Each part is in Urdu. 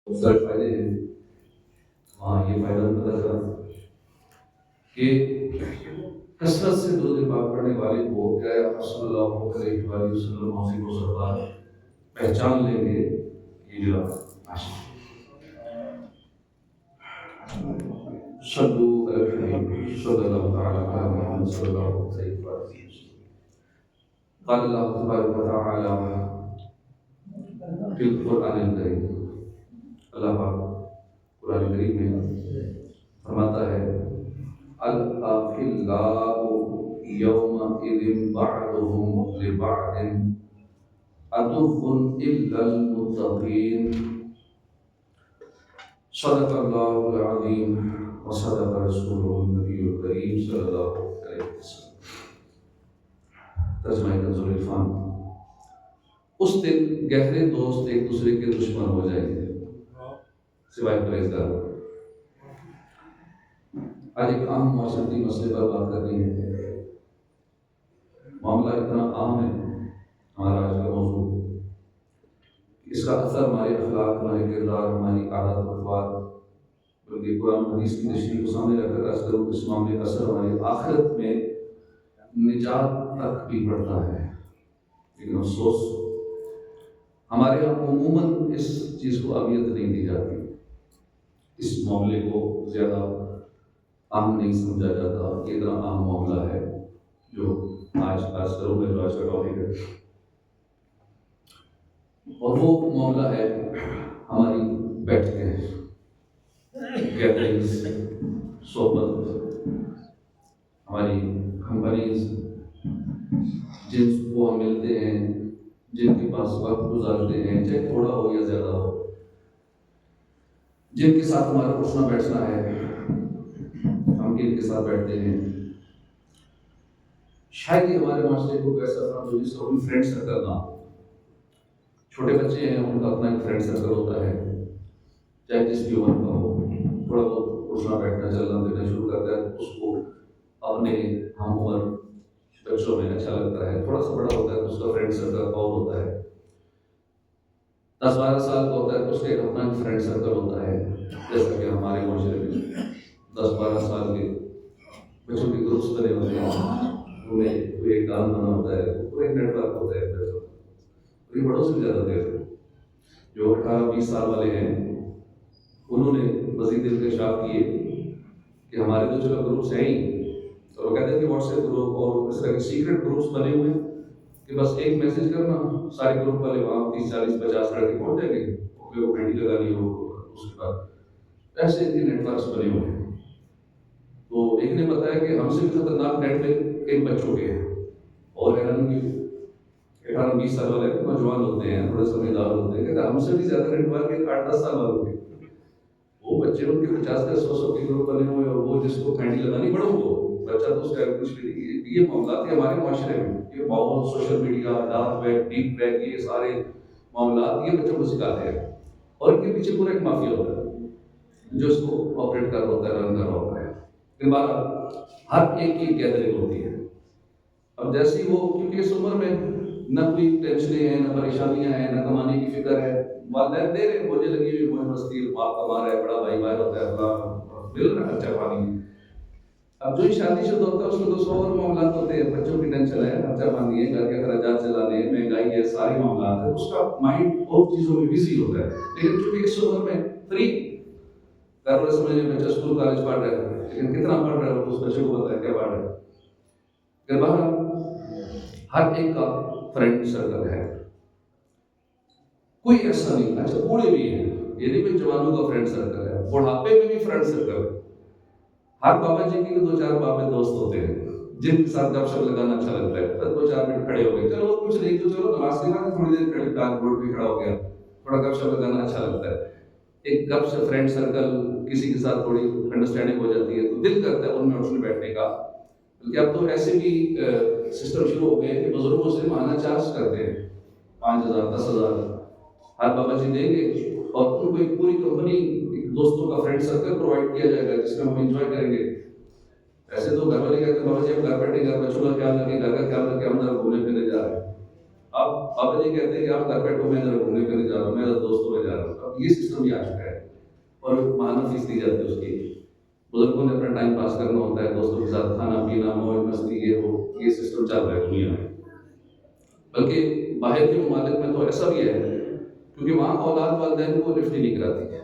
بہت سارے فائدے ہیں. ہاں یہ فائدہ پتہ چلا کہ کثرت سے درود پاک پڑھنے والے کو کیا صلی اللہ علیہ وآلہ وسلم موسی کو سرکار پہچان لیں گے. یہ جو صلو علی الحبیب صلی اللہ تعالی علی محمد صلی اللہ علیہ وسلم. قال اللہ تبارک و تعالی فی القرآن الکریم. اللہ پاک قرآن کریم میں فرماتا ہے الاخلاء یومئذ بعضهم لبعض عدو الا المتقین. صدق اللہ العظیم وصدق رسولہ النبی الکریم صلی اللہ علیہ وسلم. ترجمہ کنز العرفان. اس دن گہرے دوست ایک دوسرے کے دشمن ہو جائیں گے سوائے پرہیزگار. آج ایک عام معاشرتی مسئلے پر بات کرنی ہے. معاملہ اتنا عام ہے ہمارا آج کا موضوع، اس کا اثر ہمارے اخلاق، ہمارے کردار، ہماری عادات و اخلاق، بلکہ قرآن حدیث کی تشریح کو سامنے رکھ کر اثر اس معاملے کا اثر ہماری آخرت میں نجات تک بھی پڑتا ہے. لیکن افسوس ہمارے یہاں عموماً اس چیز کو اہمیت نہیں دی جاتی، اس معاملے کو زیادہ اہم نہیں سمجھا جاتا. یہ اتنا اہم معاملہ ہے جو آج کروں گا، جو آج کا ٹاپک ہے. اور وہ معاملہ ہے ہماری بیٹھکیں، گیدرنگز، صحبت، ہماری کمپنیز، جن کو ہم ملتے ہیں، جن کے پاس وقت گزارتے ہیں، چاہے تھوڑا ہو یا زیادہ ہو، جن کے ساتھ ہمارا اٹھنا بیٹھنا ہے، ہم کن کے ساتھ بیٹھتے ہیں. شاید یہ ہمارے معاشرے کو ایسا تھا جس کو فرینڈ سرکل نہ ہو. چھوٹے بچے ہیں، ان کا اپنا ایک فرینڈ سرکل ہوتا ہے، چاہے جس بھی عمر کا ہو. تھوڑا بہت اٹھنا بیٹھنا چلنا پھرنا شروع کرتا ہے، اس کو اپنے ہم عمر بچوں میں اچھا لگتا ہے. تھوڑا سا بڑا ہوتا ہے تو اس کا فرینڈ سرکل اور ہوتا ہے. 10-12 سال کا ہوتا ہے تو اس کا ایک اپنا فرینڈ سرکل ہوتا ہے. جیسا کہ ہمارے معاشرے میں 10-12 سال کے بچوں کے گروپس بنے ہوتے ہیں، انہیں کوئی ایک کام بنا ہوتا ہے، کوئی ایک نیٹ ورک ہوتا ہے بچوں. یہ بڑوں سے بھی زیادہ دیر جو 18-20 سال والے ہیں، انہوں نے مزید انکشاف کیے کہ ہمارے تو چلو گروپس ہیں ہی، اور وہ کہتے ہیں کہ واٹس ایپ گروپ اور اس طرح کے سیکرٹ گروپس بنے ہوئے ہیں کہ بس ایک میسج کرنا، سارے گروپ والے وہاں 30-40-50 لڑکے پہنچ جائیں گے، وہ گھنٹی لگانی ہو اس کے بعد. ایسے ان کے نیٹ ورکس بنے ہوئے ہیں. تو ایک نے بتایا کہ ہم سے بھی خطرناک نیٹ ورک ان بچوں کے ہیں. اور حیران کی 18-20 سال والے نوجوان ہوتے ہیں، تھوڑے سمجھدار ہوتے ہیں کہ ہم سے بھی زیادہ نیٹ ورک ہے 8-10 سال والوں کے. وہ بچے ان کے 50-100 کے گروپ بنے ہوئے، اور وہ جس کو گھنٹی لگانی بڑوں کو بچہ تو اس کا کچھ بھی نہیں. یہ معاملات ہیں ہمارے معاشرے میں. یہ ماحول، social media, dark web, deep web, یہ سارے معاملات یہ بچوں کو سکھاتے ہیں. اور ان کے پیچھے پورا ایک مافیا ہوتا ہے جو اس کو آپریٹ کر رہا ہوتا ہے، رن کر رہا ہوتا ہے. پھر ہر ایک کی گیدرنگ ہوتی ہے. اب جیسی وہ، کیونکہ اس عمر میں نہ کوئی ٹینشنیں ہیں، نہ پریشانیاں ہیں، نہ کمانے کی فکر ہے. والدین دے رہے ہیں، مجھے لگی ہوئی موج مستی، باپ کما رہا ہے، بڑا بھائی باہر ہوتا ہے، مل رہا خرچہ پانی. اب جو ہی شادی شدہ ہوتا ہے اس میں تو 100 اور معاملات ہوتے ہیں. بچوں کی ٹینشن ہے، خرچہ پانی ہے، گھر کے اخراجات چلانے، مہنگائی کے سارے معاملات ہیں. اس کا مائنڈ بہت چیزوں میں بزی ہوتا ہے. لیکن چونکہ اس عمر میں فری کر رہے سمجھے بچہ اسکول کالج پڑھ رہا ہے، لیکن کتنا پڑھ رہا ہے اس بچے کو پتا ہے کیا پڑھ رہا ہے. پھر باہر ہر ایک کا فرینڈ سرکل ہے. کوئی ایسا نہیں. اچھا بوڑھے بھی ہیں، یہ نہیں کہ جوانوں کا فرینڈ سرکل ہے، بڑھاپے میں بھی فرینڈ سرکل ہے. ہر بابا جی کے 2-4 بابے دوست ہوتے ہیں جن کے ساتھ گپ شپ لگانا اچھا لگتا ہے. 2-4 منٹ کھڑے ہو گئے، چلو کچھ نہیں تو چلو نماز کے بعد تھوڑی دیر کھڑے ڈاک روڈ پہ کھڑا ہو گیا، تھوڑا گپ شپ لگانا اچھا لگتا ہے. ایک گپ شپ فرینڈ سرکل کسی کے ساتھ تھوڑی انڈرسٹینڈنگ ہو جاتی ہے تو دل کرتا ہے ان میں اٹھنے بیٹھنے کا. بلکہ اب تو ایسے بھی سسٹم شروع ہو گئے کہ بزرگوں سے ماہانہ چارج کرتے ہیں 5,000 10,000 ہر بابا جی دیں گے، اور ان کو ایک پوری کمپنی دوستوں کا فرینڈ سرکل پرووائڈ کیا جائے گا جس میں ہم انجوائے کریں گے. ایسے تو گھر والے کہتے ہیں بابا جی ہم گھر بیٹھے گھر بچوں کا خیال رکھیں، گھر کا خیال رکھیں، ہم ذرا گھومنے پھرنے جا رہے ہیں. آپ پاپا جی کہتے ہیں کہ آپ گھر بیٹھو، میں ذرا گھومنے پھرنے جا رہا ہوں، میں دوستوں میں جا رہا ہوں. اب یہ سسٹم بھی آ چکا ہے اور مہانہ فیس دی جاتی ہے اس کی. بزرگوں نے اپنا ٹائم پاس کرنا ہوتا ہے، دوستوں کے ساتھ کھانا پینا موج مستی یہ وہ، یہ سسٹم چل رہا ہے دنیا میں. بلکہ باہر کے ممالک میں تو ایسا بھی ہے کیونکہ وہاں اولاد والدین کو لفٹ ہی نہیں کراتی،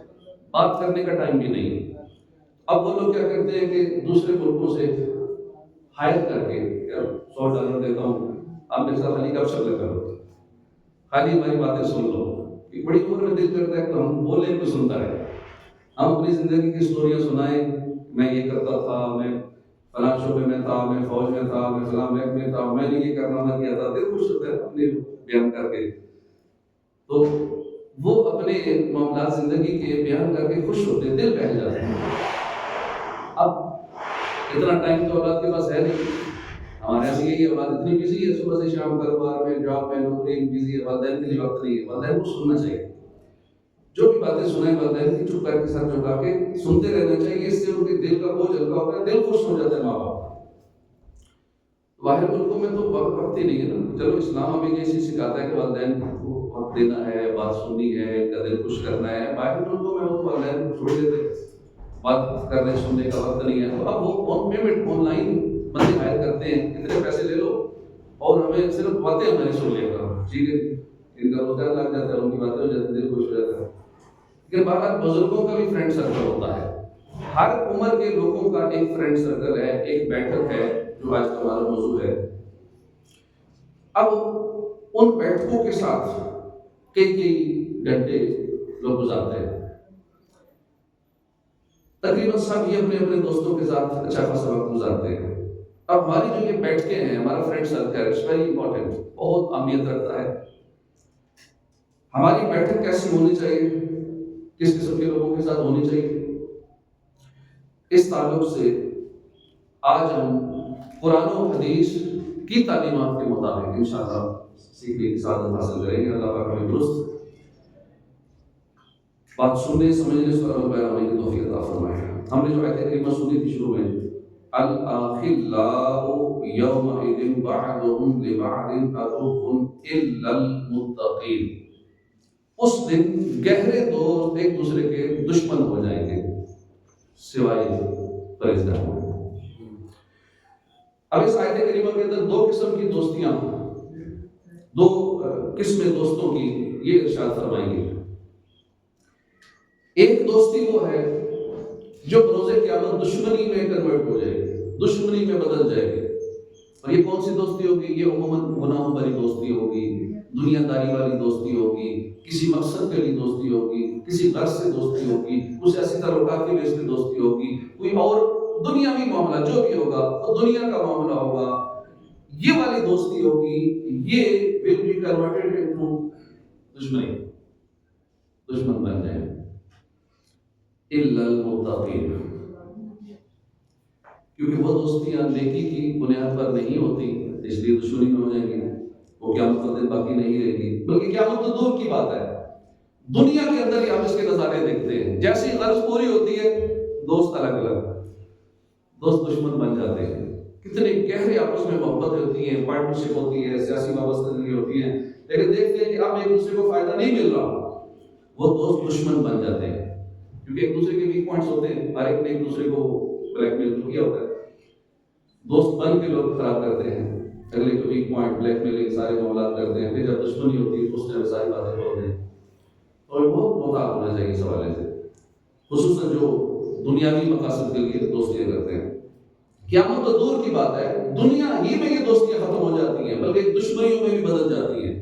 بات کرنے کا ٹائم بھی نہیں. اب وہ لوگ کیا کرتے ہیں کہ دوسرے ملکوں سے ہائر کر کے $100 دیتا ہوں، آپ میرے ساتھ خالی گپ شپ لگا لو، خالی ہماری باتیں سن لو. کہ بڑی عمر میں دل کرتا ہے کہ ہم بولیں کوئی سنتا ہے، ہم اپنی زندگی کی اسٹوریاں سنائیں، میں یہ کرتا تھا، میں فلاں شعبے میں تھا، میں فوج میں تھا، میں فلاں بینک میں تھا، میں نے یہ کرنا نہ کیا تھا. دل خوش ہوتا ہے اپنے بیان کر کے. تو وہ اپنے معاملات زندگی کے بیان کر کے خوش ہوتے ہیں، دل بہل جاتے ہیں. اب اتنا ٹائم تو اولاد کے پاس ہے نہیں. ہمارے یہاں یہی اولاد اتنی بزی ہے، صبح سے شام کاروبار میں، جاب میں، نوکری میں بزی ہے، والدین کے لیے وقت نہیں ہے. والدین کو سننا چاہیے، جو بھی باتیں سنائیں والدین کی چپ کر کے ساتھ جھکا کے سنتے رہنا چاہیے. اس سے ان کے دل کا بوجھ ہلکا ہوتا ہے، دل خوش ہو جاتا ہے ماں باپ. باہر ملکوں میں تو وقت ہی نہیں ہے نا. چلو اسلام ہمیں یہ چیز سکھاتا ہے کہ والدین کو وقت دینا ہے، بات سننی ہے، ان کا دل خوش کرنا ہے. باہر ملکوں میں وہ والدین کو چھوڑ دیتے، بات کرنے سننے کا وقت نہیں ہے. تو اب وہ آن پیمنٹ آن لائن بندے ہائر کرتے ہیں، اتنے پیسے لے لو اور ہمیں صرف باتیں ہماری سن لیا کرو. ٹھیک ہے، ان کا روزگار لگ جاتا ہے، ان کی باتیں ہو جاتی ہیں، دل خوش ہو جاتا ہے. لیکن باہر بزرگوں کا بھی فرینڈ سرکل ہوتا ہے. ہر عمر کے لوگوں کا ایک فرینڈ سرکل ہے، ایک بیٹھک ہے جو آج کا ہمارا موضوع ہے. اب ان بیٹھکوں کے ساتھ کئی گھنٹے لوگ گزارتے ہیں. تقریباً سب ہی اپنے اپنے دوستوں کے ساتھ اچھا خاصا وقت گزارتے ہیں. اب ہماری جو یہ بیٹھکیں ہیں، ہمارا فرینڈ سرکل ہے، اٹس ویری امپورٹنٹ، بہت اہمیت رکھتا ہے. ہماری بیٹھک کیسی ہونی چاہیے، کس قسم کے لوگوں کے ساتھ ہونی چاہیے، اس تعلق سے آج ہم قرآن و حدیث کی تعلیمات کے مطابق انشاءاللہ سیکھنے کی سعادت حاصل کریں گے. اللہ پاک ہمیں درست بات سننے سمجھنے سے اور عمل پیرا ہونے کی توفیق عطا فرمائے. ہم نے جو آیت کریمہ سنی تھی شروع میں، الْأَخِلَّاءُ يَوْمَئِذٍ بَعْضُهُمْ لِبَعْضٍ عَدُوٌّ إِلَّا الْمُتَّقِينَ. اس دن گہرے دوست ایک دوسرے کے دشمن ہو جائیں گے سوائے پرہیزگاروں. اب اس آیت کریمہ کے اندر دو قسم کی دوستیاں، دو قسم دوستوں کی یہ ارشاد فرمائیں گے. ایک دوستی وہ ہے جو بروز قیامت دشمنی میں کنورٹ ہو جائے گی، دشمنی میں بدل جائے گی. اور یہ کون سی دوستی ہوگی؟ یہ عموماً گناہوں والی دوستی ہوگی، دنیا داری والی دوستی ہوگی، کسی مقصد کے لیے دوستی ہوگی، کسی غرض سے دوستی ہوگی، کچھ ایسی تعلقات کی وجہ سے دوستی ہوگی، کوئی اور دنیاوی معاملہ جو بھی ہوگا وہ دنیا کا معاملہ ہوگا، یہ والی دوستی ہوگی. یہ will be converted into دشمنی، دشمن بن جائے. الا المتقین، کیونکہ وہ دوستیاں نیکی کی بنیاد پر نہیں ہوتی، اس لیے دشمنی میں ہو جائیں گی. وہ قیامت کا دن باقی نہیں رہے گی، بلکہ قیامت تو دور کی بات ہے، دنیا کے اندر ہی آپ اس کے نظارے دیکھتے ہیں. جیسی غرض پوری ہوتی ہے دوست الگ الگ، دوست دشمن بن جاتے ہیں. کتنے گہرے آپس میں محبت ہوتی ہیں، پارٹنرشپ ہوتی ہے، سیاسی وابستگی ہوتی ہے، لیکن دیکھتے ہیں کہ اب ایک دوسرے کو فائدہ نہیں مل رہا، وہ دوست دشمن بن جاتے ہیں. کیونکہ ایک دوسرے کے ویک پوائنٹس ہوتے ہیں، ہر ایک نے ایک دوسرے کو بلیک میل کیا ہوتا ہے. دوست بن کے لوگ خراب کرتے ہیں، اگلے کو ویک پوائنٹ بلیک میلنگ سارے معاملات کرتے ہیں. پھر جب دشمنی ہوتی ہے اس ٹائم ساری باتیں بولتے ہیں. اور بہت محتاط ہونا چاہیے اس حوالے سے، خصوصاً جو دنیاوی مقاصد کے لیے دوستیاں کرتے ہیں. قیامت تو دور کی بات ہے، دنیا ہی میں یہ دوستیاں ختم ہو جاتی ہیں، بلکہ دشمنیوں میں بھی بدل جاتی ہیں.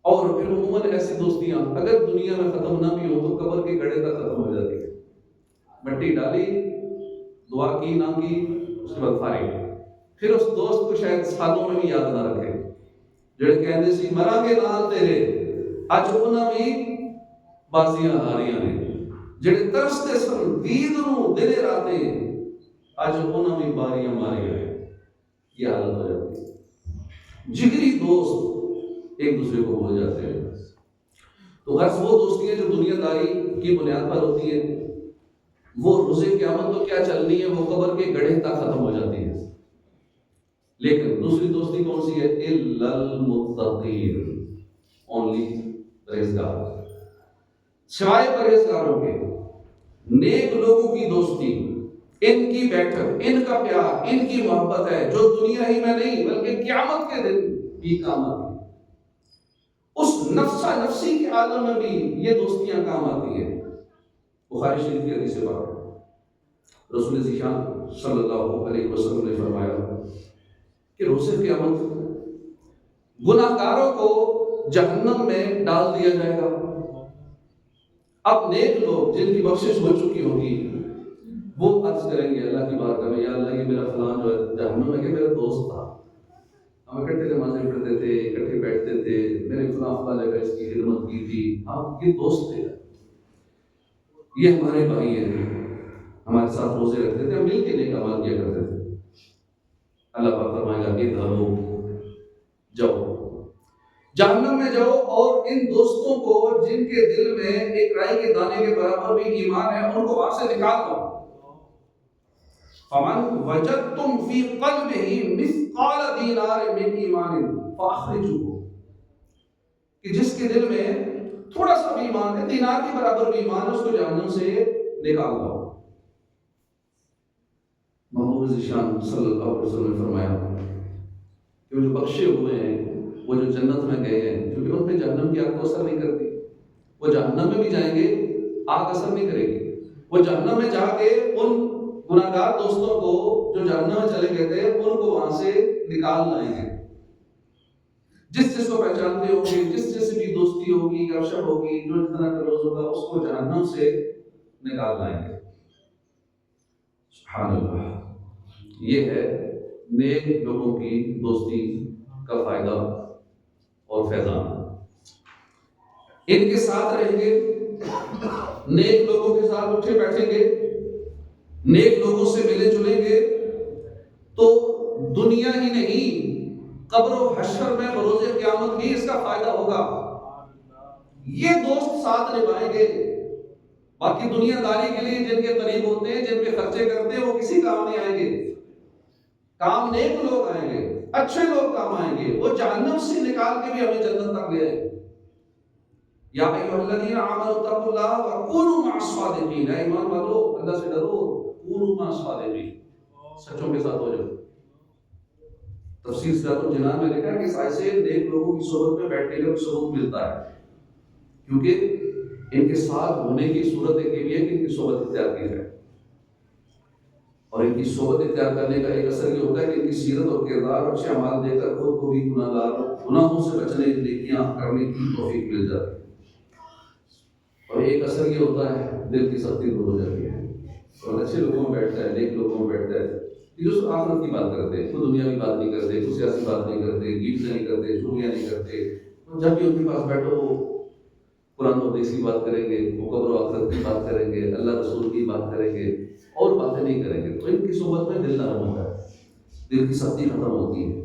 اور پھر عموماً ایسی دوستیاں اگر دنیا میں ختم نہ بھی ہو تو قبر کے گڑھے تک ختم ہو جاتی ہے. مٹی ڈالی، دعا کی نہ کی، اس کے بعد فارغ. پھر اس دوست کو شاید سالوں میں بھی یاد نہ رکھے جڑے کہندے سی مراں گے نال تیرے، اج انہاں بھی بازیاں ہاریاں نے. جڑے ترستے سن دید نوں دن راتیں، اج انہاں بھی باریاں ماریاں ہیں. یہ حالت ہو جاتی ہے. جگری دوست ایک دوسرے کو بھول جاتے ہیں. تو غرض وہ دوستیاں جو دنیا داری کی بنیاد پر ہوتی ہیں، وہ روز قیامت تو کیا چلنی ہے، وہ قبر کے گڑھے تک ختم ہو جاتی ہے. لیکن دوسری دوستی کون سی ہے؟ الا المتقین، اونلی پرہیزگار، سوائے پرہیزگاروں کے۔ نیک لوگوں کی دوستی، ان کی بیٹھک، ان کا پیار، ان کی محبت ہے جو دنیا ہی میں نہیں بلکہ قیامت کے دن بھی کام آتی ہے۔ اس نفسا نفسی کے عالم میں بھی یہ دوستیاں کام آتی ہیں۔ بخاری شریف کی حدیث پاک، رسول ذیشان صلی اللہ علیہ وسلم نے فرمایا کہ روز قیامت گناہ گاروں کو جہنم میں ڈال دیا جائے گا۔ اب نیک لوگ جن کی بخشش ہو چکی ہوگی وہ عرض کریں گے اللہ کی بارگاہ میں، یا اللہ یہ میرا فلان جو ہے جہنم میں کہ میرا دوست تھا، ہم اکٹھے نمازیں پڑھتے تھے، اکٹھے بیٹھتے تھے، میرے فلاں فلاں جگہ اس کی خدمت کی تھی، آپ کے دوست تھے، یہ ہمارے بھائی ہیں، ہمارے ساتھ روزے رکھتے تھے، ہم مل کے نیک اعمال کیا کرتے تھے۔ اللہ پاک فرمائے گا کہ جاؤ جہنم میں جاؤ، اور ان دوستوں کو جن کے دل میں ایک رائی کے دانے کے برابر بھی ایمان ہے ان کو وہاں سے نکال دو۔ فمن وجدتم فی قلبہ مثقال دینار من ایمان فاخرجوہ، کہ جس کے دل میں تھوڑا سا بھی ایمان ہے، دینار کے برابر بھی ایمان ہے، اس کو جہنم سے نکال دو۔ محمود ذیشان صلی اللہ علیہ وسلم نے فرمایا کہ وہ جو بخشے ہوئے ہیں، وہ جو جنت میں گئے ہیں، کیونکہ ان پہ جہنم کی آگ کو اثر نہیں کرتی، وہ جہنم میں بھی جائیں گے آگ اثر نہیں کرے گی، وہ جہنم میں جا کے ان گناہگار دوستوں کو جو جہنم میں چلے گئے تھے ان کو وہاں سے نکال لائیں گے۔ جس جس کو پہچانتے ہوں گے، جس جس کی دوستی ہوگی، گپشپ ہوگی، جو جتنا کلوز ہوگا اس کو جہنم سے نکال لائیں گے۔ سبحان اللہ، یہ ہے نیک لوگوں کی دوستی کا فائدہ اور فیضان۔ ان کے ساتھ رہیں گے، نیک لوگوں کے ساتھ اٹھے بیٹھیں گے، نیک لوگوں سے ملے جلیں گے، تو دنیا ہی نہیں قبر و حشر میں بروز قیامت بھی اس کا فائدہ ہوگا۔ یہ دوست ساتھ نبھائیں گے، باقی دنیا داری کے لیے جن کے قریب ہوتے ہیں، جن پہ خرچے کرتے ہیں، وہ کسی کام نہیں آئیں گے۔ کام نیک لوگ آئیں گے، اچھے لوگ کام آئیں گے، وہ جہنم سے نکال کے بھی ہمیں جنت تک لے آئیں گے۔ یا ایھا الذین آمنوا اتقوا اللہ وکونوا مع الصادقین، اے ایمان والو اللہ سے ڈرو، کونوا مع الصادقین، سچوں کے ساتھ ہو جاؤ۔ تفسیر صراط الجنان میں لکھا ہے کہ اس آیت سے نیک لوگوں کی صحبت میں بیٹھنے کا ثبوت ملتا ہے، کیونکہ ان کے ساتھ ہونے کی صورت ایک یہ ہے کہ ان کی صحبت اختیار کی جائے، اور ان کی صحبت اختیار کرنے کا ایک اثر یہ ہوتا ہے کہ ان کی سیرت اور کردار اور اچھے اعمال دیکھ کر خود کو بھی گناہوں سے بچنے، نیکیاں کرنے کی توفیق مل جاتی ہے، اور ایک اثر یہ ہوتا ہے دل کی سختی دور ہو جاتی ہے، اور اچھے لوگوں میں بیٹھتا ہے، نیک لوگوں میں بیٹھتا ہے، جو صرف آخرت کی بات کرتے ہیں، کوئی دنیاوی بات نہیں کرتے، کوئی سیاسی بات نہیں کرتے، گیت نہیں کرتے، چوریاں نہیں کرتے، جب بھی ان کے پاس بیٹھو وہ قرآن و حدیث کی بات کریں گے، وہ قبر و آخرت کی بات کریں گے، اللہ رسول کی بات کریں گے، اور باتیں نہیں کریں گے، تو ان کی صحبت میں دل نرم ہوتا ہے، دل کی سختی ختم ہوتی ہے،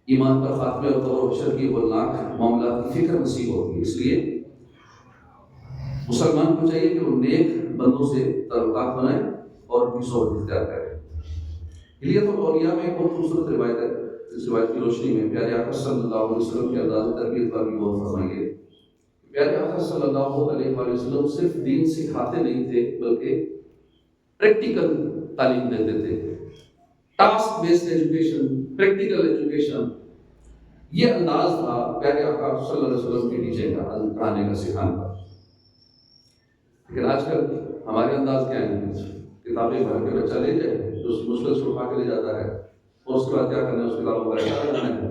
ایمان پر خاتمے اور قبر و حشر کی ہولناک معاملات کی فکر نصیب ہوتی ہے۔ اس لیے مسلمان کو چاہیے کہ وہ نیک بندوں سے تعلقات بنائے اور ان کی صحبت اختیار کرے۔ ہلیت الاولیاء میں ایک بہت خوبصورت روایت ہے، اس روایت کی روشنی میں پیارے آقا صلی اللہ علیہ وسلم کے انداز تربیت پر بھی غور فرمائیے۔ پیارے آقا صلی اللہ علیہ وسلم صرف دین سکھاتے نہیں تھے بلکہ پریکٹیکل تعلیم دیتے تھے، task based education, practical education, یہ انداز تھا پیارے آقا صلی اللہ علیہ وسلم کے نیچے کا پڑھانے کا، سکھانے کا۔ لیکن آج کل ہمارے انداز کیا ہے؟ کتابیں بھر کے بچہ لے جائے، جو مشکل سے اٹھا کے لے جاتا ہے، اور اس کے بعد کیا کرنا ہے؟ اس کتابوں کا رٹا لگانا ہے،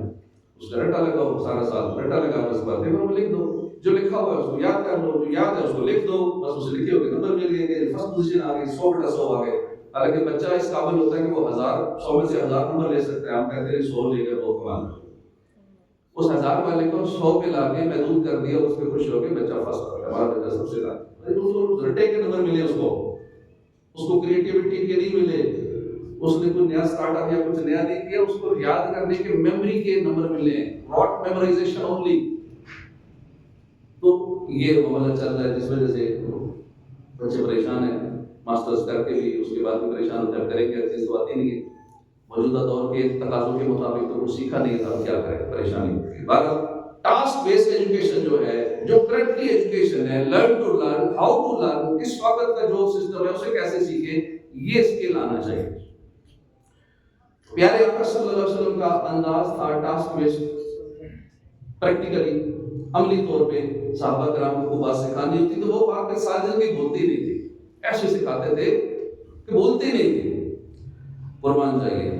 اس کا رٹا لگاؤ، سارا سال رٹا لگا، اس کے بعد پیپر میں لکھ دو، جو لکھا ہوا ہے اس کو یاد کر لو، جو یاد ہے اس کو لکھ دو، بس اسے لکھے ہوئے نمبر مل گئے، فرسٹ پوزیشن آ گئی، 100/100 آ گئے۔ حالانکہ بچہ اس قابل ہوتا ہے کہ وہ 100 میں سے 1000 نمبر لے سکتا ہے، ہم کہتے ہیں 100 لے گئے بہت کمال، اس 1000 والے کو 100 پہ لا کے محدود کر دیا، اس پہ خوش ہو کے بچہ فرسٹ ہو گیا، ہمارا بچہ سب سے زیادہ رٹے کے نمبر ملے، اس کو کریٹیوٹی کے نہیں ملے، اس نے کوئی نیا سٹارٹ اپ یا کچھ نیا نہیں کیا، اس کو یاد کرنے کے میموری کے نمبر ملے، راٹ میمورائزیشن اونلی۔ تو یہ معاملہ چل رہا ہے، جس وجہ سے بچے پریشان ہیں، ماسٹرز کر کے بھی اس کے بعد بھی پریشان ہوتے ہیں، کریں گے چیز تو آتی نہیں ہے۔ موجودہ دور کے تقاضوں کے مطابق تو کچھ سیکھا نہیں تھا، کیا کرے، پریشانی ہوتی ہے۔ ٹاسک بیسڈ ایجوکیشن جو ہے، جو کرنٹلی ایجوکیشن ہے، learn to learn, how to learn, اس وقت کا جو سسٹم ہے اسے کیسے سیکھیں، یہ اسکل آنا چاہیے۔ پیارے آقا صلی اللہ علیہ وسلم کا انداز تھا ٹاسک بیسڈ، پریکٹیکلی، عملی طور پہ صحابہ کرام کو بات سکھانی ہوتی تو وہ بات ساری زندگی بولتی نہیں تھی، ایسے سکھاتے تھے کہ بولتے نہیں تھے۔ قربان جائیے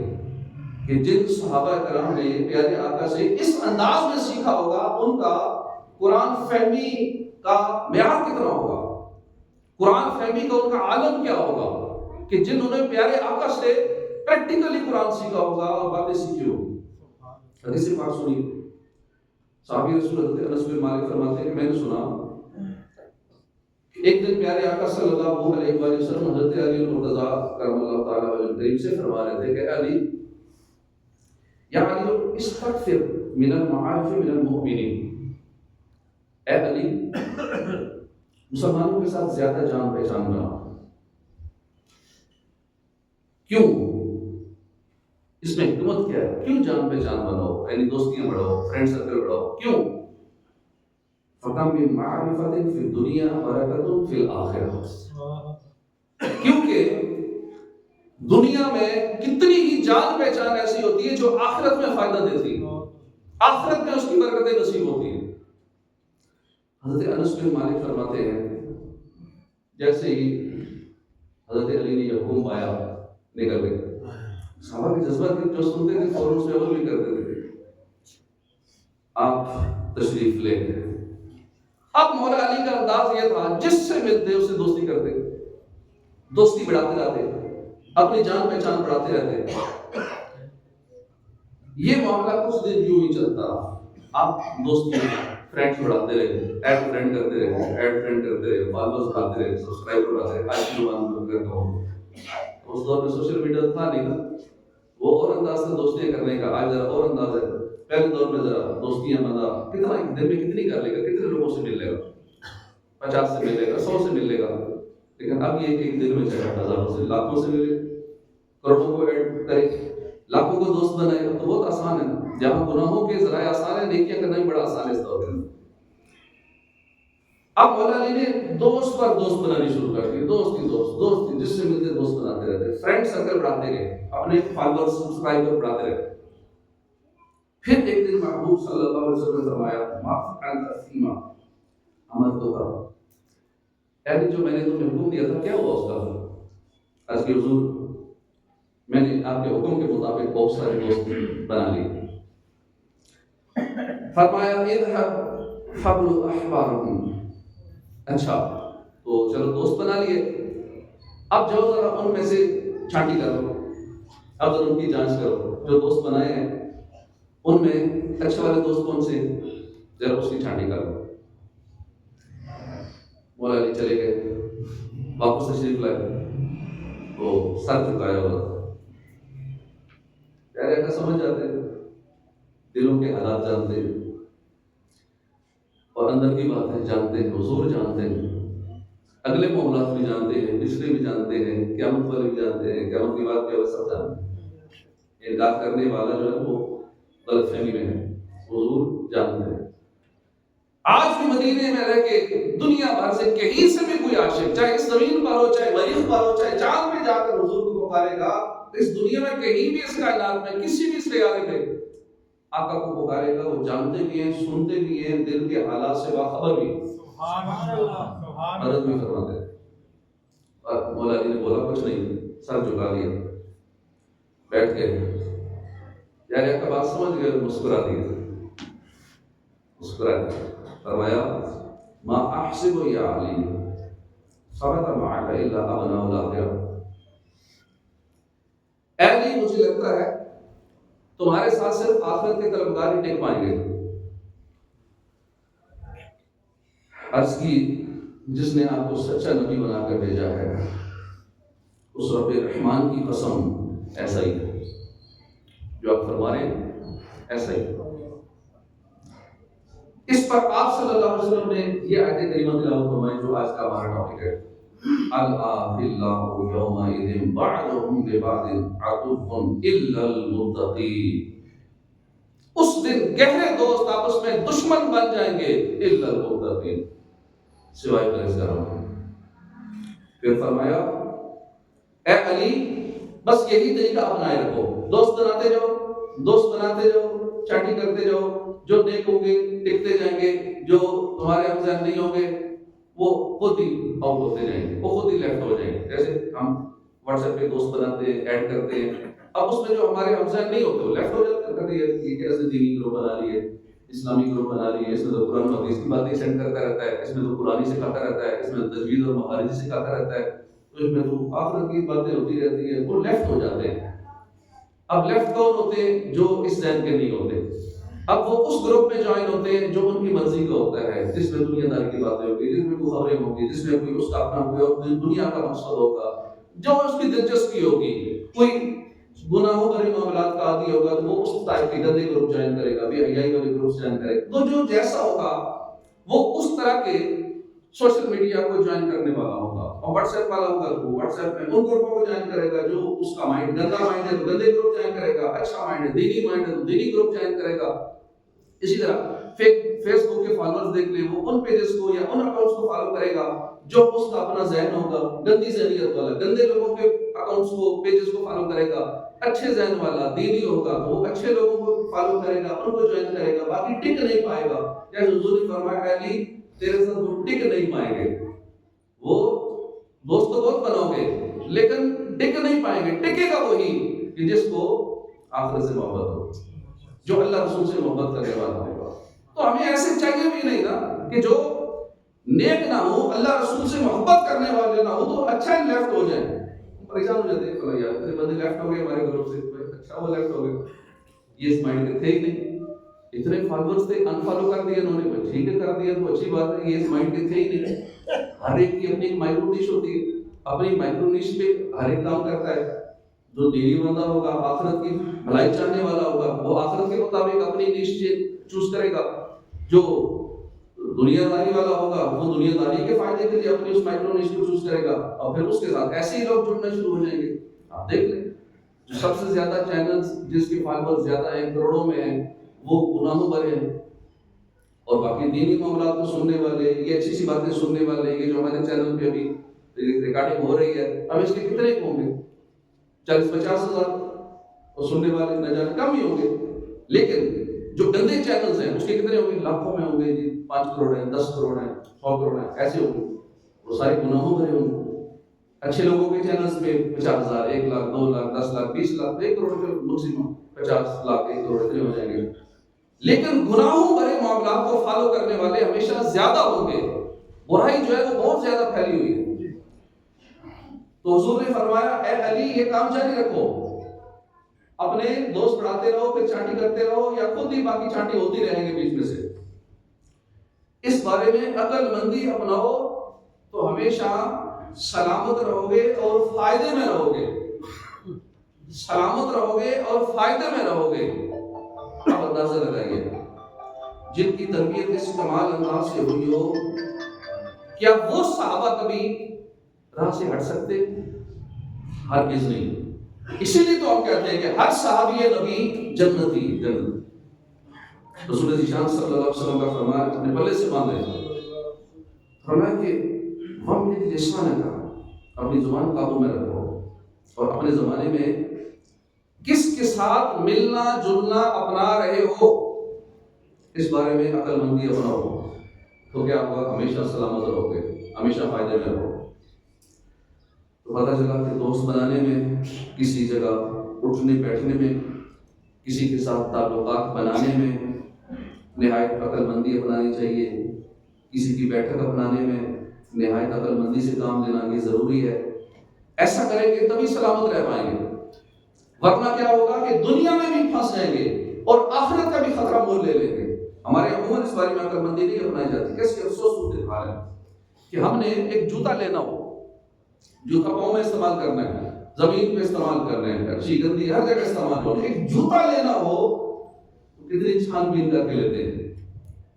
کہ جن صحابہ کرام نے پیارے آقا سے اس انداز میں سیکھا ہوگا، ان کا قرآن فہمی کا معیار کتنا ہوگا، قرآن فہمی کا ان کا عالم کیا ہوگا، کہ جنہوں نے پیارے آقا سے پریکٹیکلی قرآن سیکھا ہوگا اور باتیں سیکھی ہوگی۔ حدیث پاک سنیے، صحابی رسول حضرت انس بن مالک فرماتے ہیں کہ میں نے سنا ایک دن پیارے آقا صلی اللہ علیہ وآلہ وسلم حضرت علی المرتضیٰ کرم اللہ تعالیٰ وجہ کریم سے فرما رہے تھے کہ علی، یا علی استغفر من المعارف من المؤمنین، اے علی مسلمانوں کے ساتھ زیادہ جان پہچان بنا۔ کیوں؟ اس میں حکمت کیا ہے؟ کیوں جان پہچان بناؤ، یعنی دوستیاں بڑھاؤ، فرینڈ سرکل بڑھاؤ، کیوں؟ فَكَمْ مِن مَعْرِفَةٍ فِي الدُّنْيَا بَرَكَةٌ فِي الْآخِرَةِ، کیونکہ دنیا میں کتنی ہی جان پہچان ایسی ہوتی ہے جو آخرت میں فائدہ دیتی ہے، آخرت میں اس کی برکتیں نصیب ہوتی ہیں۔ حضرت انس بن مالک فرماتے ہیں جیسے ہی حضرت علی نے حکم پایا نکل گئے، صحابہ کے جذبات جو سنتے تھے فوراً اس پہ عمل بھی کرتے تھے۔ آپ تشریف لے گئے۔ اب مولا علی کا انداز یہ تھا جس سے ملتے اس سے دوستی کرتے، دوستی بڑھاتے رہتے، اپنی جان پہچان بڑھاتے رہتے۔ یہ معاملہ کچھ دن یوں ہی چلتا، آپ دوستی فرینڈز بڑھاتے رہے، ایڈ فرینڈ کرتے رہے، ایڈ فرینڈ کرتے رہے، فالوورز بڑھاتے رہے، سبسکرائبر بڑھاتے رہے۔ آج کی زبان میں کرتا ہوں، اس دور میں سوشل میڈیا تھا نہیں نا، وہ اور انداز سے دوستیاں کرنے کا، آج ذرا اور انداز ہے۔ پہلے دور میں ذرا دوستیاں بندہ کتنا ایک دن میں کتنی کر لے گا، کتنے لوگوں سے مل لے گا، 50 سے ملے گا، 100 سے مل لے گا، لیکن اب یہ ایک دن میں چاہے ہزاروں سے، لاکھوں سے ملے، کروڑوں کو ایڈ کرے، لاکھوں کو دوست بنائے، تو بہت آسان ہے۔ جہاں گناہوں کے ذرائع آسان ہے، نیکیاں کرنا ہی بڑا آسان ہے اس دور میں۔ اب مولا علی نے دوست پر دوست بنانی شروع کر دی، دوستی جس سے ملتے دوست بناتے رہتے، فرینڈ سرکل بڑھاتے گئے، اپنے فالوور سبسکرائبر بڑھاتے رہتے۔ پھر ایک دن محبوب صلی اللہ علیہ وسلم نے فرمایا، ما فعلت فیما امرتک، یعنی جو میں نے تمہیں حکم دیا تھا کیا ہوا اس کا؟ آج کے حضور میں نے آپ کے حکم کے مطابق بہت سارے دوست بنا لیے۔ فرمایا اذهب حبل احبارکم، اچھا تو چلو دوست بنا لیے، اب جاؤ ذرا ان میں سے چھانٹی کرو، اب ذرا ان کی جانچ کرو، جو دوست بنائے ہیں ان میں اچھے والے دوست کون سے، ذرا اس کی چھانٹی کرو۔ مولا علی چلے گئے، واپس تشریف لائے، وہ سر جھکایا ہوا تھا۔ پیارے آقا سمجھ جاتے ہیں، دلوں کے حالات جانتے ہیں اور اندر کی باتیں جانتے ہیں، حضور جانتے ہیں، اگلے معاملات بھی جانتے ہیں، پچھلے بھی جانتے ہیں، قیامت والے بھی جانتے ہیں، قیامت کی بات کیا وہ سب جانتے ہیں۔ انکار کرنے والا جو ہے وہ غلط فہمی میں ہے، حضور جانتے ہیں۔ آج بھی مدینے میں رہ کے دنیا بھر سے کہیں سے بھی کوئی عاشق، چاہے اس زمین پر ہو، چاہے مریخ پر ہو، چاہے چاند پہ جا کر حضور کو پکارے گا، اس دنیا میں کہیں بھی، اس کائنات میں کسی بھی سیارے میں آقا کو پکارے گا، وہ جانتے بھی ہیں، سنتے بھی ہیں، دل کے حالات سے باخبر بھی ہیں۔ سبحان اللہ، حضرت بھی فرماتے ہیں۔ اور مولا علی نے بولا کچھ نہیں، سر جھکا دیا، بیٹھ گئے۔ یار ایک بات سمجھ گئے، مسکرا دیے، مسکرا دیا، فرمایا ما احسب یا علی ثبت معك الا ابناء الاخرہ، اے علی مجھے لگتا ہے تمہارے ساتھ صرف آخرت کے طلبگار ہی ٹک پائیں گے۔ عرض کی جس نے آپ کو سچا نبی بنا کر بھیجا ہے، اس رب رحمان کی قسم ایسا ہی ہے، جو آپ فرما رہے ہیں ایسا ہی ہے۔ اس پر آپ صلی اللہ علیہ وسلم نے یہ آیت کریمہ تلاوت فرمائی جو آج کا ہمارا ٹاپک ہے۔ الآخِلَّهُ يَوْمَئِذٍ بَعْضُهُمْ لِبَعْضٍ عَدُوٌّ إِلَّا الْمُتَّقِينَ، اس دن گہرے دوست آپس میں دشمن بن جائیں گے، الا المتقین، سوائے پرہیزگاروں۔ پھر فرمایا اے علی بس یہی طریقہ اپنائے رکھو، دوست بناتے جاؤ، چاٹی کرتے جاؤ، جو نیک ہوں گے ٹکتے جائیں گے، جو تمہارے ہم ذہن نہیں ہوں گے وہ خود ہی آؤٹ ہوتے جائیں گے، وہ خود ہی لیفٹ ہو جائیں گے۔ جیسے ہم واٹس ایپ پہ دوست بناتے ہیں، ایڈ کرتے ہیں، اب اس میں جو ہمارے ہم ذہن نہیں ہوتے وہ لیفٹ ہو جاتے ہیں، کہتے ہیں یہ کیسے دینی گروپ بنا لیے، اسلامی گروپ بنا لیے، اس میں تو قرآن و حدیث کی باتیں سینڈ کرتا رہتا ہے، اس میں تو قرآن سکھاتا رہتا ہے، اس میں تجوید اور مخارج سکھاتا رہتا ہے، تو اس میں تو آخرت کی باتیں ہوتی رہتی ہیں، وہ لیفٹ ہو جاتے ہیں۔ اب لیفٹ کون ہوتے ہیں؟ جو اس ذہن کے نہیں ہوتے، اب وہ اس گروپ میں جوائن ہوتے ہیں جو ان کی مرضی کا ہوتا ہے، جس میں دنیا داری کی باتیں ہوگی، جس میں کوئی خبریں ہوں گی، جس میں کوئی اس کا اپنا کوئی دنیا کا مقصد ہوگا، جو اس کی دلچسپی ہوگی، کوئی گناہوں بھرے معاملات کا عادی ہوگا تو وہ اس ٹائپ کے گندے گروپ جوائن کرے گا، بے حیائی والے گروپ جوائن کرے گا، تو جو جیسا ہوگا وہ اس طرح کے سوشل میڈیا کو جوائن کرنے والا ہوگا، اور واٹس ایپ والا ہوگا تو واٹس ایپ میں ان گروپوں کو جوائن کرے گا، جو اس کا مائنڈ گندا مائنڈ ہے تو گندے گروپ جوائن کرے گا، اچھا مائنڈ ہے دینی مائنڈ ہے تو دینی گروپ جوائن کرے گا۔ اسی طرح فیس بک کے فالوورز دیکھ لیں، وہ ان پیجز کو یا ان اکاؤنٹس کو فالو کرے گا جو اس کا اپنا ذہن ہوگا گندی ذہنیت والا، گندے لوگوں کے اکاؤنٹس کو پیجز کو فالو کرے گا، اچھے ذہن والا دینی ہوگا تو وہ اچھے لوگوں کو فالو کرے گا، ان کو جوائن کرے گا، باقی ٹک نہیں پائے گا۔ جیسے حضور نے فرمایا علی تیرے ساتھ وہ ٹک نہیں پائیں گے، وہ دوست تو بہت بناؤ گے لیکن ٹک نہیں پائیں گے، ٹکے گا وہی کہ جس کو آخرت سے محبت ہو، جو اللہ رسول سے محبت کرنے والا ہوگا۔ تو ہمیں ایسے چاہیے بھی نہیں نا کہ جو نیک نہ ہو، اللہ رسول سے محبت کرنے والے نہ ہو، تو اچھا ہی لیفٹ ہو جائیں، پریشان ہو جاتے ہیں، کہ یار اتنے بندے لیفٹ ہو گئے ہمارے گروپ سے، اچھا وہ لیفٹ ہو گئے، یہ اس مائنڈ کے تھے ہی نہیں، اتنے فالوورز تھے انفالو کر دیا انہوں نے، ٹھیک ہے کر دیا تو اچھی بات ہے، یہ اس مائنڈ کے تھے ہی نہیں۔ ہر ایک کی اپنی ایک مائکرو نش ہوتی ہے، اپنی مائکرو نش پہ ہر ایک کام کرتا ہے۔ جو دینی بندہ ہوگا، آخرت کی بھلائی چاہنے والا ہوگا، وہ آخرت کے مطابق اپنی نش چوز کرے گا، جو دنیا داری والا ہوگا وہ دنیا داری کے فائدے کے لیے اپنی اس مائکرو نش کو چوز کرے گا، اور پھر اس کے ساتھ ایسے ہی لوگ جڑنا شروع ہو جائیں گے۔ آپ دیکھ لیں جو سب سے زیادہ چینلز جس کے فالوور زیادہ ہیں، کروڑوں میں ہیں، وہ گناہوں بھرے ہیں، اور باقی دینی معاملات کو سننے والے، یہ اچھی سی باتیں سننے والے، یہ جو ہمارے چینل پہ ابھی ریکارڈنگ ہو رہی ہے، اب اس کے کتنے ہوں گے؟ 40-50 ہزار، اور سننے والے نہ جانے کم ہی ہوں گے، لیکن جو گندے چینلز ہیں اس کے کتنے ہوں گے؟ لاکھوں میں ہوں گے جی، 5 کروڑ ہیں، 10 کروڑ ہیں، 100 کروڑ ہیں، ایسے ہوں گے، وہ سارے گناہوں بھرے ہوں گے۔ اچھے لوگوں کے چینلز پہ 50,000، 1 لاکھ، 2 لاکھ، 10 لاکھ، 20 لاکھ، 1 کروڑ کے میکسیمم 50 لاکھ، 1 کروڑ اتنے ہو جائیں گے۔ لیکن گناہوں بھرے معاملات کو فالو کرنے والے ہمیشہ زیادہ ہوں گے، برائی جو ہے وہ بہت زیادہ پھیلی ہوئی ہے۔ تو حضور نے فرمایا اے علی یہ کام جاری رکھو، اپنے دوست بڑھاتے رہو، پھر چانٹی کرتے رہو، یا خود ہی باقی چانٹی ہوتی رہیں گے بیچ میں سے۔ اس بارے میں عقل مندی اپناؤ تو ہمیشہ سلامت رہو گے اور فائدے میں رہو گے، سلامت رہو گے اور فائدے میں رہو گے۔ اب اندازہ لگائیے جن کی تربیت اس کمال انداز سے ہوئی ہو، کیا وہ صحابہ کبھی راہ سے ہٹ سکتے؟ ہرگز نہیں۔ اسی لیے تو ہم کہتے ہیں کہ ہر صحابی نبی جنتی جنت۔ رسول ذیشان صلی اللہ علیہ وسلم کا فرمان اپنے پلے سے باندھے، فرمایا کہ ہم نے لسانہ کا، اپنی زبان قابو میں رکھو، اور اپنے زمانے میں کس کے ساتھ ملنا جلنا اپنا رہے ہو اس بارے میں عقل مندی اپناؤ، تو کیا ہوگا؟ ہمیشہ سلامت رہو گے، ہمیشہ فائدے میں رہو۔ تو پتہ چلا کہ دوست بنانے میں، کسی جگہ اٹھنے بیٹھنے میں، کسی کے ساتھ تعلقات بنانے میں نہایت عقل مندی اپنانی چاہیے، کسی کی بیٹھک اپنانے میں نہایت عقل مندی سے کام لینا یہ ضروری ہے۔ ایسا کریں گے تبھی سلامت رہ پائیں گے، ورنہ کیا ہوگا کہ دنیا میں بھی پھنس جائیں گے اور آخرت کا بھی خطرہ مول لے لیں گے۔ ہمارے عموماً اس بارے میں عقل مندی نہیں اپنائی جاتی۔ کیسی افسوس صورتحال ہے کہ ہم نے ایک جوتا لینا ہو، جوتا پاؤں میں استعمال کرنا ہے، زمین پہ استعمال کرنا ہے، اچھی گندی ہر جگہ استعمال ہو، ایک جوتا لینا ہو تو کتنی چھان بین کر کے لیتے ہیں،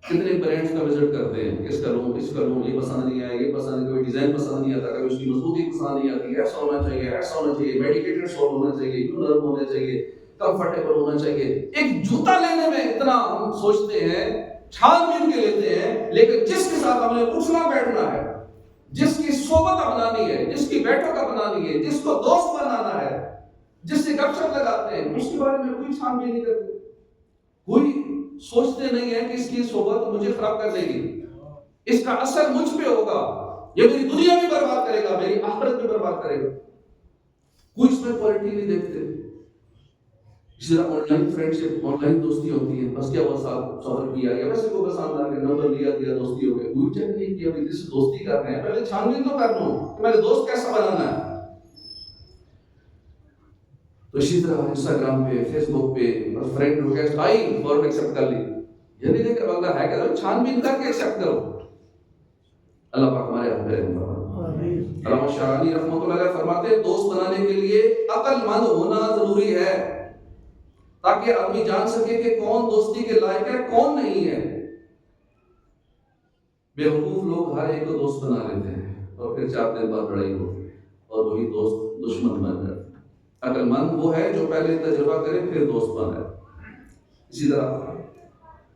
کتنے برانڈز کا وزٹ کرتے ہیں، اس کا لوں، یہ پسند نہیں آیا، یہ پسند، کوئی ڈیزائن ذہن پسند نہیں آتا، کبھی اس کی مضبوطی پسند نہیں آتی، ایسا ہونا چاہیے، ایسا ہونا چاہیے، میڈیکیٹڈ سول ہونا چاہیے، یوں نرم ہونا چاہیے، کمفرٹیبل ہونا چاہیے. ایک جوتا لینے میں اتنا ہم سوچتے ہیں، چھان بین کے لیتے ہیں، لیکن جس کے ساتھ ہم نے اٹھنا بیٹھنا ہے، جس کی صحبت اپنانی ہے، جس کی بیٹھک اپنانی ہے، جس کو دوست بنانا ہے، جس سے گپ شپ لگاتے ہیں، اس کے بارے میں کوئی چھان بین نہیں کرتے. کوئی سوچتے نہیں ہے کہ اس کی صحبت مجھے خراب کر دے گی، اس کا اثر مجھ پہ ہوگا، یہ میری دنیا بھی برباد کرے گا، میری آخرت بھی برباد کرے گا. کوئی اس میں کوالٹی نہیں دیکھتے. اسی طرح on line friend ship, on line دوستی ہوتی ہے. بس کیا ہوا، صاحب سفر کیا یا ویسے کو بس آن لائن نمبر لیا دیا، دوستی ہو گئی. کوئی چیک نہیں کیا کہ جس سے دوستی کر رہے ہیں پہلے چھان بین تو کر لوں کہ میرے دوست کیسا بنانا ہے. تو اسی طرح انسٹاگرام پہ، فیس بک پہ فرینڈ ریکویسٹ آئی، فوراً ایکسیپٹ کر لی. یہ نہیں دیکھ کر بندہ ہے کہ چھان بین کر کے ایکسیپٹ کرو. اللہ پاک ہمارے حق میں رحم فرمائے. علامہ شعرانی رحمۃ اللہ علیہ فرماتے ہیں دوست بنانے کے لیے عقل مند ہونا ضروری ہے، تاکہ آدمی جان سکے کہ کون دوستی کے لائق ہے، کون نہیں ہے. بیوقوف لوگ ہر ایک کو دوست بنا لیتے ہیں اور پھر 4 دن بعد لڑائی ہوتی ہے اور وہی دوست دشمن بن جاتے ہیں. عقل مند وہ ہے جو پہلے تجربہ کرے پھر دوست بنائے. اسی طرح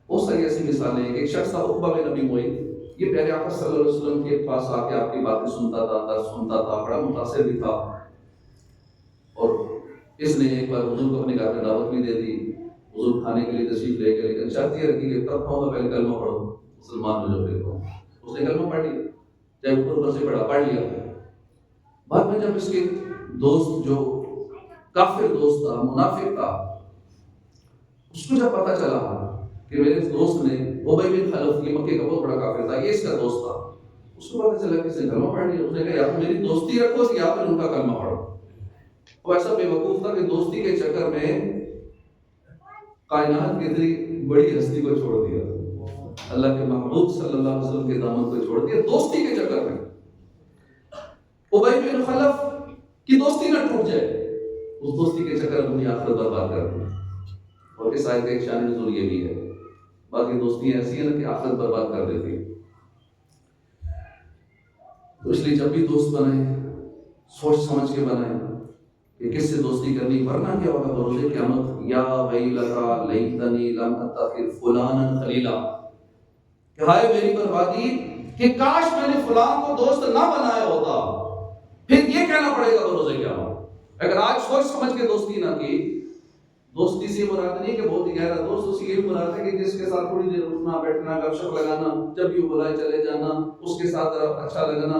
بہت ساری ایسی مثالیں ہیں. ایک شخص تھا عقبہ بن ابی معیط، یہ پیارے آقا صلی اللہ علیہ وسلم کے پاس آ کے آپ کی باتیں سنتا تھا، درس سنتا تھا، بڑا متاثر بھی تھا. اور اس نے ایک بار حضور کو اپنے گھر میں دعوت بھی دے دی. حضور کھانے کے لیے تشریف لے گئے، لیکن شرط یہ رکھی کہ تب کھاؤں گا پہلے کلمہ پڑھو، مسلمان ہو جو پھر کھاؤں. اس نے کلمہ پڑھ لیا، چاہے اوپر سے پڑھ لیا. بعد میں جب اس کے دوست جو کافر دوست تھا، منافق تھا، اس کو جب پتا چلا کہ میرے دوست نے ابی بن خلف، یہ مکے کا بہت بڑا کافر تھا، یہ اس کا دوست تھا، اس کو پتا چلا کہ اس نے کلمہ پڑھ لیا. اس نے کہا یا تو میری دوستی رکھو یا پھر ان کا کلمہ پڑھو. وہ ایسا بے وقوف تھا کہ دوستی کے چکر میں کائنات کی اتنی بڑی ہستی کو چھوڑ دیا، اللہ کے محبوب صلی اللہ علیہ وسلم کے دامن کو چھوڑ دیا دوستی کے چکر میں. ابی بن خلف کی دوستی نہ ٹوٹ جائے، اس دوستی کے چکر میں اپنی آخرت برباد کر دیا. اور اس آیت کا ایک شان نزول یہ بھی ہے، باقی دوستیاں ایسی ہیں کہ آخرت برباد کر دیتی ہیں. تو اس لیے جب بھی دوست بنائیں سوچ سمجھ کے بنائیں کہ کس سے دوستی کرنی، ورنہ کیا ہوگا بروز قیامت، یا ویلتا لیتنی لم اتخذ فلانا خلیلا، کہ ہائے میری بربادی کہ کاش میں نے فلان کو دوست نہ بنایا ہوتا. پھر یہ کہنا پڑے گا بروز قیامت اگر آج سوچ سمجھ کے دوستی نہ کی. دوستی سے مراد نہیں کہ بہت ہی گہرا دوست، اس کی یہ مراد ہے کہ جس کے ساتھ تھوڑی دیر اٹھنا بیٹھنا، گپ شپ لگانا، جب بھی وہ بلائے چلے جانا، اس کے ساتھ اچھا لگنا،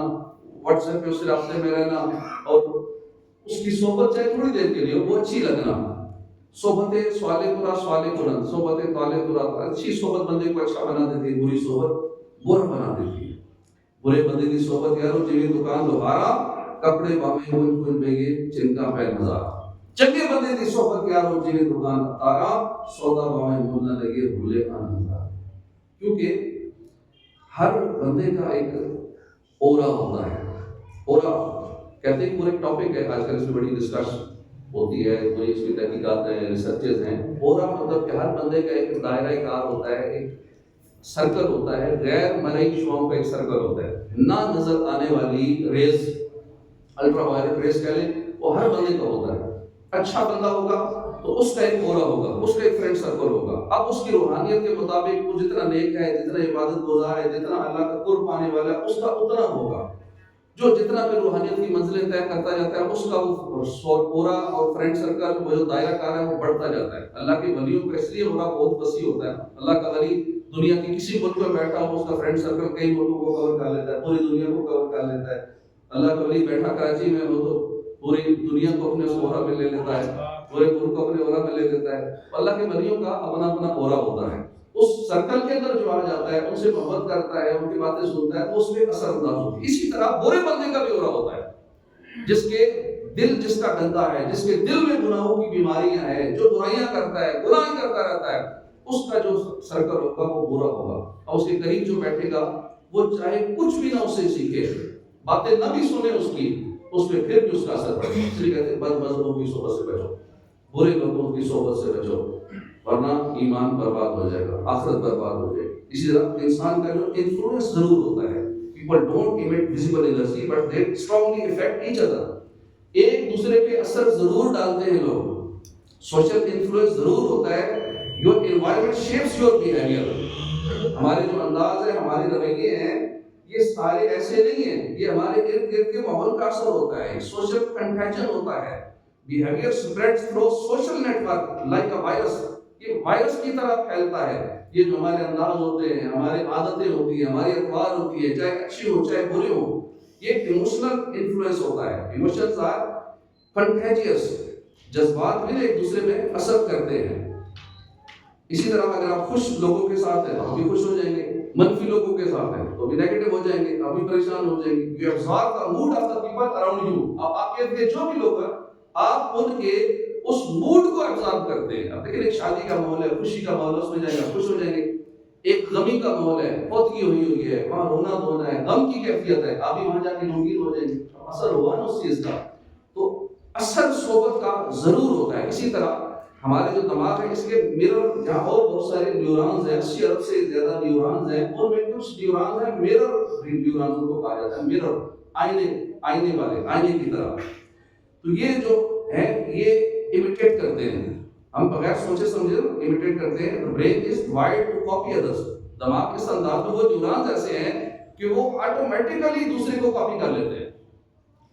واٹس ایپ پہ اس سے رابطے میں رہنا، اور اس کی صحبت چاہے تھوڑی دیر کے لیے وہ اچھی لگنا. صحبت سوالے پورا سوالے پورا، صحبت طالے پورا. اچھی صحبت بندے کو اچھا بنا دیتی ہے، بری صحبت برا بنا دیتی ہے. برے بندے کی صحبت یارو جی دکان لوہارا، کپڑے بامے ہوئے کھل بھیگے چنکا پہ نظارہ. چنگے بندے کی صحبت یارو جی دکان تارا، سودا بامے بولنا لگے بھولے آنند. کیونکہ ہر بندے کا ایک اورا ہوتا ہے. اورا کہتے ہیں پورے ٹاپک ہے، آج کل اس میں بڑی ڈسکشن ہوتی ہے، کوئی اس کی تحقیقات ہیں، ریسرچز ہیں. اورا مطلب کہ ہر بندے کا ایک دائرہ کار ہوتا ہے، ایک سرکل ہوتا ہے، غیر مرئی شعاؤں کا ایک سرکل ہوتا ہے. نہ نظر آنے والی ریز، الٹرا وائلٹ ریز کہہ لیں، وہ ہر بندے کا ہوتا ہے. اچھا بندہ ہوگا تو اس کا ایک اورا ہوگا، اس کا ایک فرینڈ سرکل ہوگا. اب اس کی روحانیت کے مطابق وہ جتنا نیک ہے، جتنا عبادت گزار ہے، جتنا اللہ کا قرب پانے والا ہے، اس کا اتنا ہوگا. جو جتنا بھی روحانیت کی منزلیں طے کرتا جاتا ہے، اس کا وہ اورا اور فرینڈ سرکل، وہ جو دائرہ کار ہے، وہ بڑھتا جاتا ہے. اللہ کے ولیوں کا اس لیے اورا بہت وسیع ہوتا ہے. اللہ کا ولی دنیا کی کسی ملک میں بیٹھا ہو، اس کا فرینڈ سرکل کئی ملکوں کو کور کر لیتا ہے، پوری دنیا کو کور کر لیتا ہے. اللہ کا ولی بیٹھا کراچی میں ہو تو پوری دنیا کو اپنے اورا میں لے لیتا ہے، پورے ملک کو اپنے اورا میں لے لیتا ہے. اللہ کے ولیوں کا اپنا اپنا اورا ہوتا ہے. اس سرکل کے اندر جو آ جاتا ہے، ان سے محبت کرتا ہے، ان کی باتیں سنتا ہے، تو اس میں اثر انداز ہوتی ہے. اسی طرح برے بندے کا بھی اورا ہوتا ہے، جس کے دل جس کا گندا ہے، جس کے دل میں گناہوں کی بیماریاں ہیں، جو برائیاں کرتا ہے، گناہ کرتا رہتا ہے، اس کا جو سرکل ہوگا وہ برا ہوگا. اور اس کے قریب جو بیٹھے گا وہ چاہے کچھ بھی نہ اس سے سیکھے، باتیں نہ بھی سنے اس کی، اس پہ پھر بھی اس کا اثر پڑے. اس لیے کہتے ہیں بد مذہبوں کی صحبت سے بچو، برے لوگوں کی صحبت سے بچو، ورنہ ایمان برباد ہو جائے گا، آخرت برباد ہو جائے گی. اسی طرح انسان کا جو انفلوئنس ضرور ہوتا ہے، people don't emit visible energy but they strongly affect each other. ایک دوسرے پہ اثر ضرور ڈالتے ہیں لوگ, سوشل انفلوئنس ضرور ہوتا ہے. your environment shapes your behavior. ہمارے جو انداز ہے, ہمارے رویے ہیں, یہ سارے ایسے نہیں ہیں, یہ ہمارے ارد گرد کے ماحول کا اثر ہوتا ہے, سوشل کنٹیجن ہوتا ہے. behavior spreads through social network like a virus. یہ وائرس کی طرح پھیلتا ہے. یہ جو ہمارے انداز ہوتے ہیں, ہماری عادتیں ہوتی ہیں, ہماری اخبار ہوتی ہے, چاہے اچھی ہو چاہے بری ہو, یہ ایموشنل انفلوئنس ہوتا ہے. Emotions are contagious. جذبات بھی ایک دوسرے میں اثر کرتے ہیں. اسی طرح اگر آپ خوش لوگوں کے ساتھ ہیں تو آپ بھی خوش ہو جائیں گے, منفی لوگوں کے ساتھ ہیں تو بھی نیگیٹو ہو جائیں گے, آپ بھی پریشان ہو جائیں گے. You observe the mood of the people around you. آپ کے جو بھی لوگ ہیں آپ ان کے اس موڈ کو ابزارو کرتے ہیں. اب دیکھیں ایک شادی کا ماحول ہے, خوشی کا ماحول ہے, اس میں جائیں گے خوش ہو جائیں گے. ایک غمی کا ماحول ہے, فوتگی ہوئی ہے, وہاں رونا دھونا ہے, غم کی کیفیت ہے, آپ بھی وہاں جا کے غمگین ہو جائیں گے. اثر ہوگا نا اس چیز کا. تو اثر صحبت کا ضرور ہوتا ہے. اسی طرح ہمارے جو دماغ ہے اس کے مرر, جہاں اور بہت سارے نیورونز ہیں, 80 ارب سے زیادہ نیورونز ہیں, ان میں کچھ نیورونز ہیں مرر نیورونز کو کہا جاتا ہے. مرر, آئینے والے, آئینے کی طرح. تو یہ جو ہے یہ امیٹیٹ کرتے ہیں, ہم بغیر سوچے سمجھے امیٹیٹ کرتے ہیں. Brain is wired to copy others. دماغ کے انداز میں وہ نیورونز ایسے ہیں کہ وہ آٹومیٹیکلی دوسرے کو کاپی کر لیتے ہیں.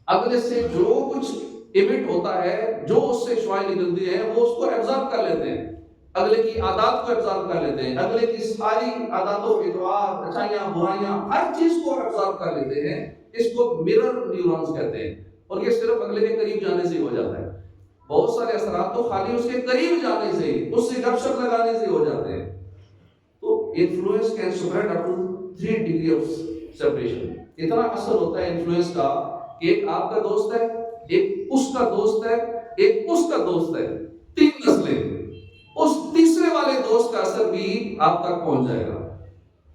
اگلے سے جو کچھ ایمٹ ہوتا ہے, جو اس سے شعاع نکلتی ہے, وہ اس کو ایبزارب کر لیتے ہیں, اگلے کی عادات کو ایبزارب کر لیتے ہیں, اگلے کی ساری عاداتوں, اطاعت, اچھائیاں, برائیاں, ہر چیز کو ایبزارب کر لیتے ہیں. اس کو مرر نیورونز کہتے ہیں. اور یہ صرف اگلے کے قریب جانے سے ہی ہو جاتا ہے. بہت سارے اثرات تو خالی اس کے قریب جانے سے ہی, اس سے گپ شپ لگانے سے ہو جاتے ہیں. تو influence can spread up to 3 degree of separation. اتنا اثر ہوتا ہے انفلوئنس کا کہ ایک آپ کا دوست ہے, ایک اس کا دوست ہے, ایک اس کا دوست ہے, 3 نسلیں, اس تیسرے والے دوست کا اثر بھی آپ تک پہنچ جائے گا.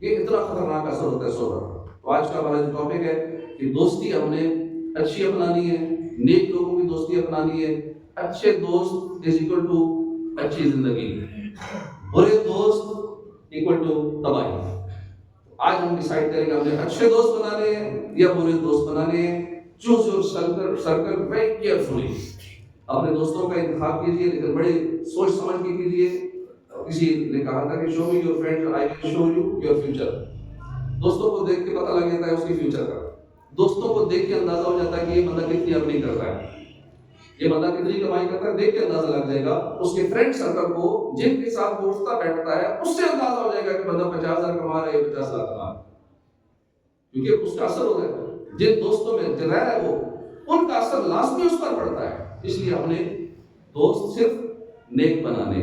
یہ اتنا خطرناک اثر ہوتا ہے صحبت. تو آج کا ہمارا جو ٹاپک ہے کہ دوستی ہم نے اچھی اپنانی ہے, نیک لوگوں کی دوستی اپنانی ہے. اچھے دوست از اکول ٹو اچھی زندگی, برے دوست اکول ٹو تباہی. آج ہم ڈیسائیڈ کریں گے ہم نے اچھے دوست بنانے ہیں یا برے دوست بنانے ہیں. Choose your circle very carefully. اپنے دوستوں کا انتخاب کیجیے لیکن بڑے سوچ سمجھ کے کیجیے. کسی نے کہا تھا کہ show me your friend I will show you your future. دوستوں کو دیکھ کے پتہ لگ جاتا ہے اس کی فیوچر کا. دوستوں کو دیکھ کے اندازہ ہو جاتا ہے کہ یہ بندہ کتنی ارننگ کرتا ہے, یہ بندہ کتنی کمائی کرتا ہے, دیکھ کے اندازہ لگ جائے گا. اس کے فرینڈ سرکل کو جن کے ساتھ وہ اٹھتا بیٹھتا ہے اس سے اندازہ ہو جائے گا کہ بندہ 50,000 کما رہا ہے یا 50 لاکھ کما رہا ہے, کیونکہ اس کا اثر ہوتا ہے. جن دوستوں میں رہ رہا ہے وہ, ان کا اثر لازمی اس پر پڑتا ہے. اس لیے ہم نے دوست صرف نیک بنانے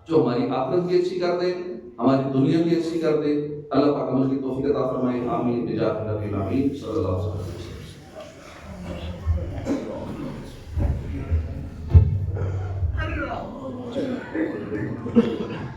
جو ہماری آخرت بھی اچھی کر دے, ہماری دنیا بھی اچھی کر دے. اللہ پاک ہم کی توفیق عطا فرمائے. آمین بجاہ نبی الامین صلی اللہ علیہ وسلم. Thank you.